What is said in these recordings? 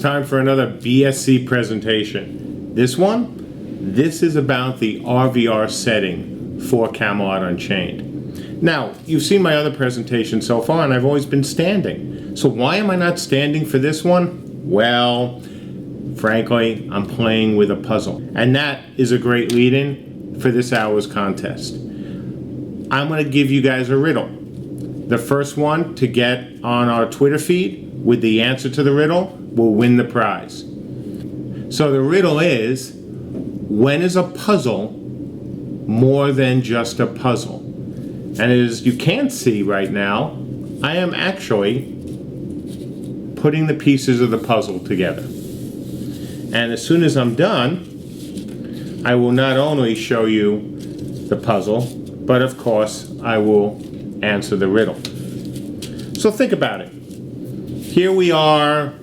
time for another BSC presentation. This is about the RVR setting for Camelot Unchained. Now, you've seen my other presentation so far, and I've always been standing. So why am I not standing for this one? Well, frankly, I'm playing with a puzzle. And that is a great lead-in for this hour's contest. I'm going to give you guys a riddle. The first one to get on our Twitter feed with the answer to the riddle will win the prize. So the riddle is, when is a puzzle more than just a puzzle? And as you can see right now, I am actually putting the pieces of the puzzle together. And as soon as I'm done, I will not only show you the puzzle, but of course I will answer the riddle. So think about it. Here we are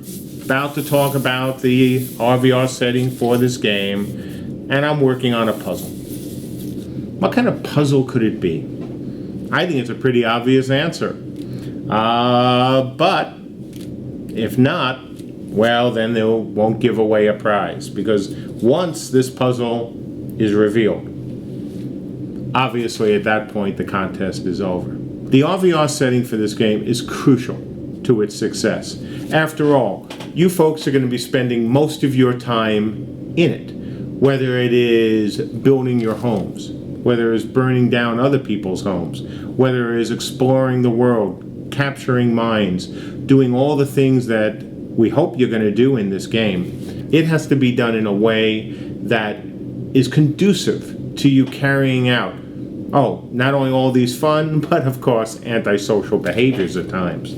about to talk about the RVR setting for this game, and I'm working on a puzzle. What kind of puzzle could it be? I think it's a pretty obvious answer. But if not, well, then they won't give away a prize, because once this puzzle is revealed, obviously at that point the contest is over. The RVR setting for this game is crucial to its success. After all, you folks are going to be spending most of your time in it, whether it is building your homes, whether it is burning down other people's homes, whether it is exploring the world, capturing mines, doing all the things that we hope you're going to do in this game. It has to be done in a way that is conducive to you carrying out, not only all these fun, but of course antisocial behaviors at times.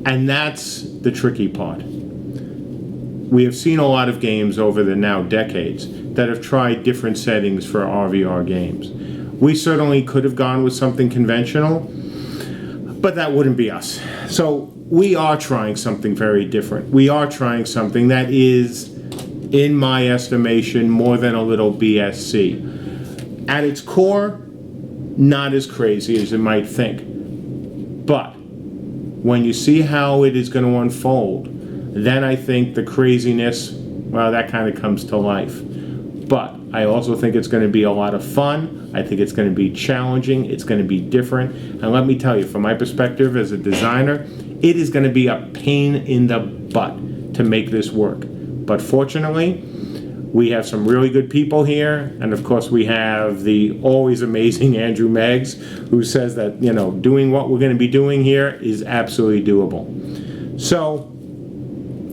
And that's the tricky part. We have seen a lot of games over the now decades that have tried different settings for RVR games. We certainly could have gone with something conventional, but that wouldn't be us. So we are trying something very different. We are trying something that is, in my estimation, more than a little BSC. At its core, not as crazy as you might think. But when you see how it is going to unfold, then I think the craziness, well, that kind of comes to life. But I also think it's going to be a lot of fun. I think it's going to be challenging. It's going to be different. And let me tell you, from my perspective as a designer, it is going to be a pain in the butt to make this work. But fortunately, we have some really good people here. And of course, we have the always amazing Andrew Meggs, who says that, doing what we're going to be doing here is absolutely doable. So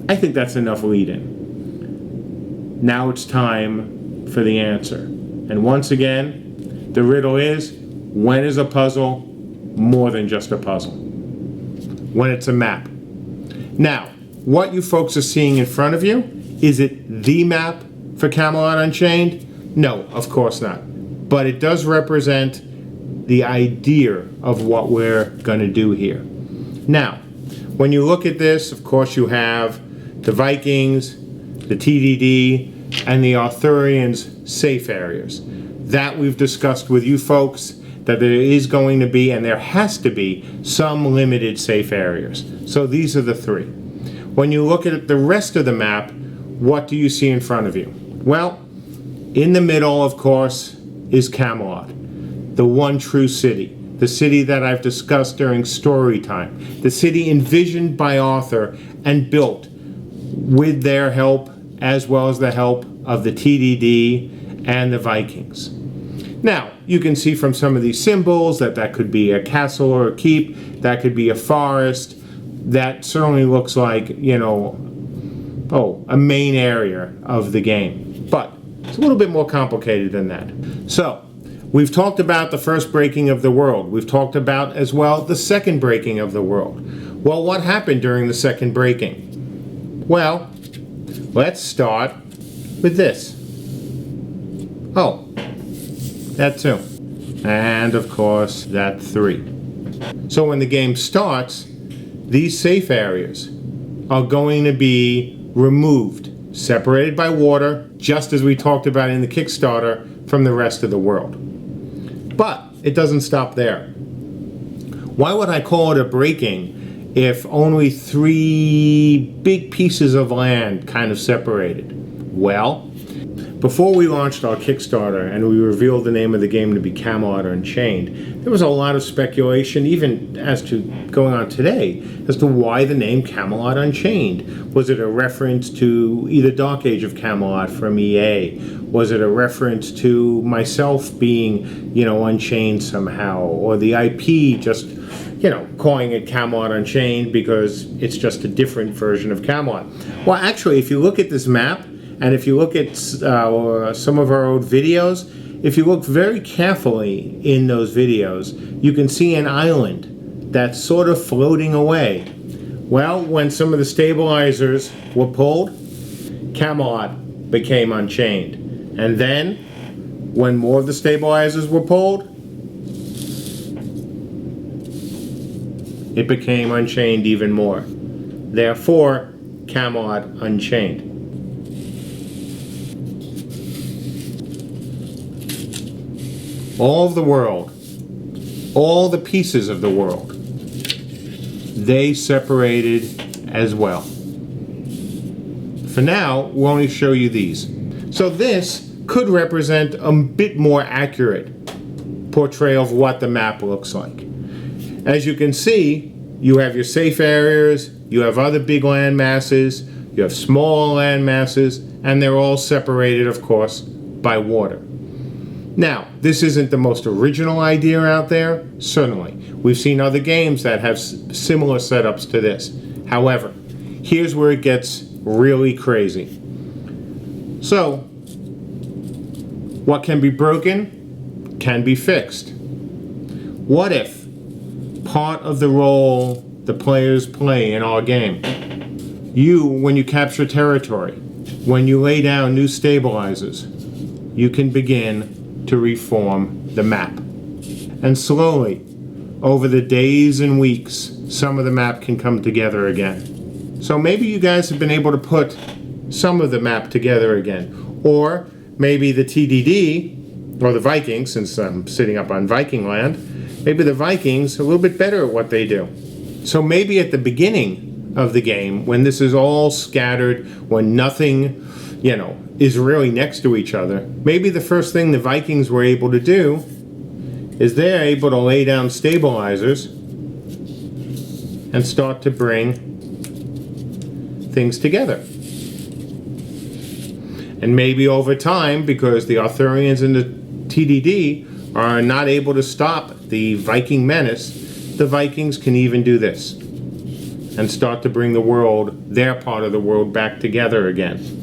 I think that's enough lead-in. Now it's time for the answer. And once again, the riddle is, when is a puzzle more than just a puzzle? When it's a map. Now, what you folks are seeing in front of you, is it the map for Camelot Unchained? No, of course not. But it does represent the idea of what we're going to do here. Now, when you look at this, of course you have the Vikings, the TDD, and the Arthurians' safe areas. That we've discussed with you folks, that there is going to be, and there has to be, some limited safe areas. So these are the three. When you look at the rest of the map, what do you see in front of you? Well, in the middle, of course, is Camelot, the one true city, the city that I've discussed during story time, the city envisioned by Arthur and built with their help, as well as the help of the TDD and the Vikings. Now, you can see from some of these symbols that could be a castle or a keep, that could be a forest. That certainly looks like, a main area of the game. But it's a little bit more complicated than that. So, we've talked about the first breaking of the world. We've talked about, as well, the second breaking of the world. Well, what happened during the second breaking? Well, let's start with this. That 2. And, of course, that 3. So when the game starts, these safe areas are going to be removed, separated by water, just as we talked about in the Kickstarter, from the rest of the world. But it doesn't stop there. Why would I call it a breaking if only 3 big pieces of land kind of separated? Well, before we launched our Kickstarter and we revealed the name of the game to be Camelot Unchained, there was a lot of speculation, even as to going on today, as to why the name Camelot Unchained. Was it a reference to either Dark Age of Camelot from EA? Was it a reference to myself being, unchained somehow? Or the IP just, calling it Camelot Unchained because it's just a different version of Camelot? Well, actually, if you look at this map, and if you look at some of our old videos, if you look very carefully in those videos, you can see an island that's sort of floating away. Well, when some of the stabilizers were pulled, Camelot became Unchained. And then, when more of the stabilizers were pulled, it became Unchained even more. Therefore, Camelot Unchained. All of the world, all the pieces of the world, they separated as well. For now, we'll only show you these. So this could represent a bit more accurate portrayal of what the map looks like. As you can see, you have your safe areas, you have other big land masses, you have small land masses, and they're all separated, of course, by water. Now, this isn't the most original idea out there, certainly. We've seen other games that have similar setups to this. However, here's where it gets really crazy. So, what can be broken can be fixed. What if part of the role the players play in our game, when you capture territory, when you lay down new stabilizers, you can begin to reform the map. And slowly, over the days and weeks, some of the map can come together again. So maybe you guys have been able to put some of the map together again. Or maybe the TDD, or the Vikings, since I'm sitting up on Viking land, maybe the Vikings are a little bit better at what they do. So maybe at the beginning of the game, when this is all scattered, when nothing, is really next to each other, maybe the first thing the Vikings were able to do is they're able to lay down stabilizers and start to bring things together. And maybe over time, because the Arthurians and the TDD are not able to stop the Viking menace, the Vikings can even do this and start to bring the world, their part of the world, back together again.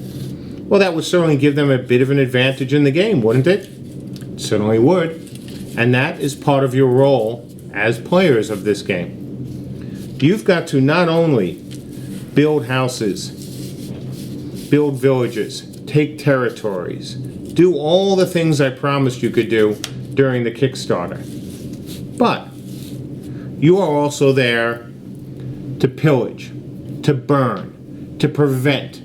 Well, that would certainly give them a bit of an advantage in the game, wouldn't it? It certainly would. And that is part of your role as players of this game. You've got to not only build houses, build villages, take territories, do all the things I promised you could do during the Kickstarter, but you are also there to pillage, to burn, to prevent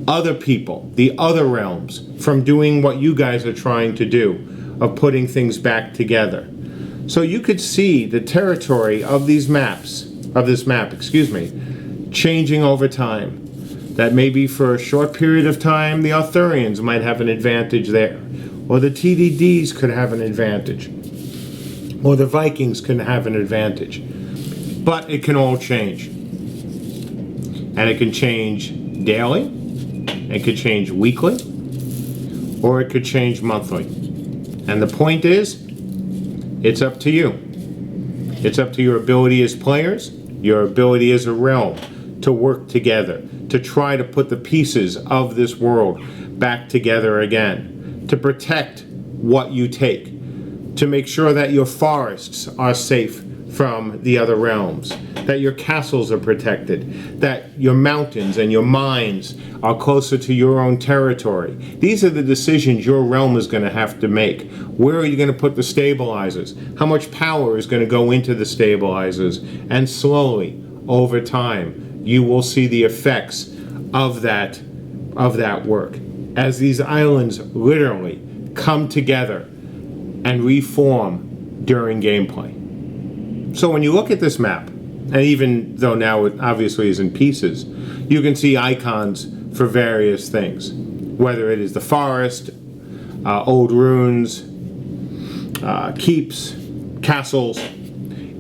other people, the other realms, from doing what you guys are trying to do, of putting things back together. So you could see the territory of this map, changing over time. That maybe for a short period of time, the Arthurians might have an advantage there, or the TDDs could have an advantage, or the Vikings can have an advantage. But it can all change. And it can change daily, it could change weekly, or it could change monthly. And the point is, it's up to you. It's up to your ability as players, your ability as a realm, to work together, to try to put the pieces of this world back together again, to protect what you take, to make sure that your forests are safe from the other realms, that your castles are protected, that your mountains and your mines are closer to your own territory. These are the decisions your realm is going to have to make. Where are you going to put the stabilizers? How much power is going to go into the stabilizers? And slowly, over time, you will see the effects of that work as these islands literally come together and reform during gameplay. So when you look at this map, And even though now it obviously is in pieces, you can see icons for various things, whether it is the forest, old ruins, keeps, castles.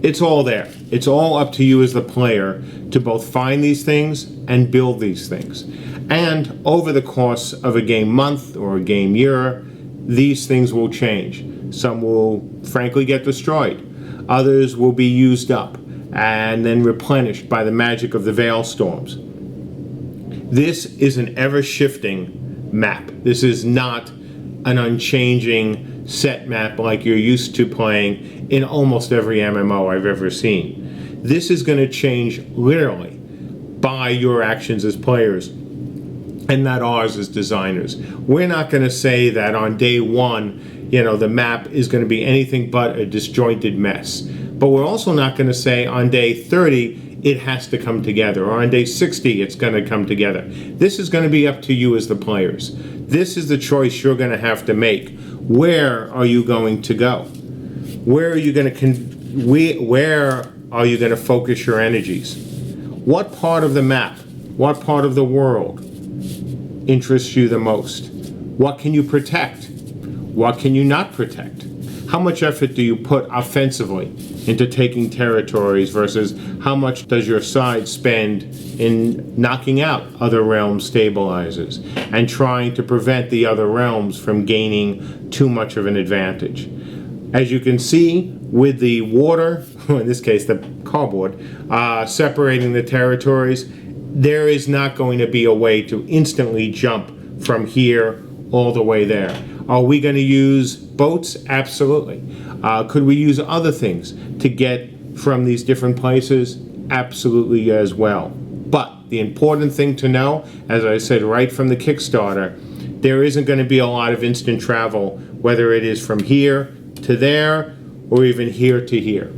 It's all there. It's all up to you as the player to both find these things and build these things. And over the course of a game month or a game year, these things will change. Some will frankly get destroyed. Others will be used up and then replenished by the magic of the Veil Storms. This is an ever-shifting map. This is not an unchanging set map like you're used to playing in almost every MMO I've ever seen. This is going to change literally by your actions as players and not ours as designers. We're not going to say that on day one, the map is going to be anything but a disjointed mess. But we're also not going to say on day 30 it has to come together, or on day 60 it's going to come together. This is going to be up to you as the players. This is the choice you're going to have to make. Where are you going to go? Where are you going to focus your energies? What part of the map, what part of the world interests you the most? What can you protect? What can you not protect? How much effort do you put offensively into taking territories versus how much does your side spend in knocking out other realm stabilizers and trying to prevent the other realms from gaining too much of an advantage? As you can see with the water, in this case the cardboard, separating the territories, there is not going to be a way to instantly jump from here all the way there. Are we going to use boats? Absolutely. Could we use other things to get from these different places? Absolutely as well. But the important thing to know, as I said right from the Kickstarter, there isn't going to be a lot of instant travel, whether it is from here to there or even here to here.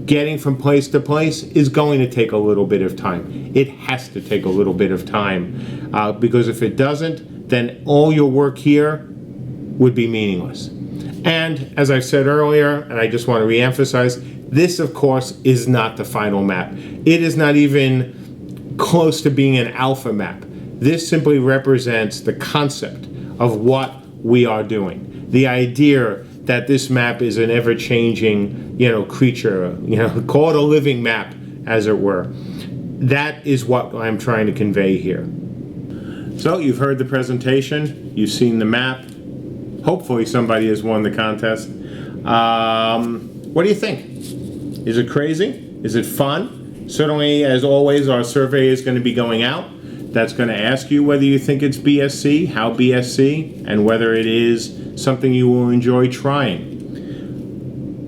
Getting from place to place is going to take a little bit of time. It has to take a little bit of time because if it doesn't, then all your work here would be meaningless. And as I said earlier, and I just want to reemphasize, this of course is not the final map. It is not even close to being an alpha map. This simply represents the concept of what we are doing. The idea that this map is an ever-changing, creature, call it a living map, as it were. That is what I'm trying to convey here. So you've heard the presentation, you've seen the map. Hopefully somebody has won the contest. What do you think? Is it crazy? Is it fun? Certainly, as always, our survey is going to be going out. That's going to ask you whether you think it's BSC, how BSC, and whether it is something you will enjoy trying.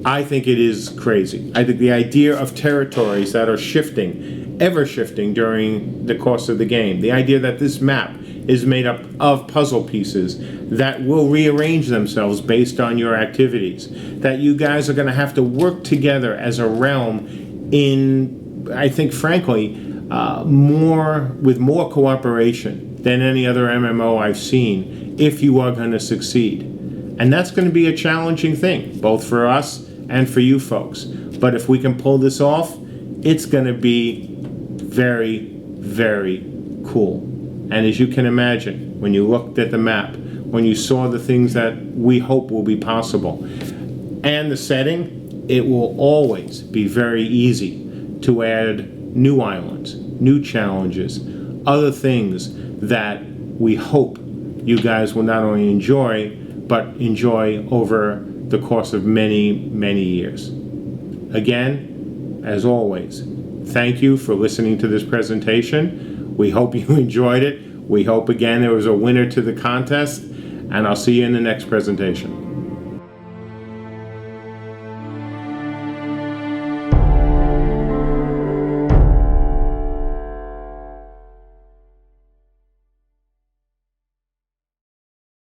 I think it is crazy. I think the idea of territories that are shifting, ever shifting during the course of the game, the idea that this map is made up of puzzle pieces that will rearrange themselves based on your activities, that you guys are going to have to work together as a realm in, I think, frankly, with more cooperation than any other MMO I've seen if you are going to succeed. And that's going to be a challenging thing, both for us and for you folks. But if we can pull this off, it's going to be very, very cool. And as you can imagine, when you looked at the map, when you saw the things that we hope will be possible, and the setting, it will always be very easy to add new islands, new challenges, other things that we hope you guys will not only enjoy, but enjoy over the course of many, many years. Again, as always, thank you for listening to this presentation. We hope you enjoyed it. We hope again there was a winner to the contest, and I'll see you in the next presentation.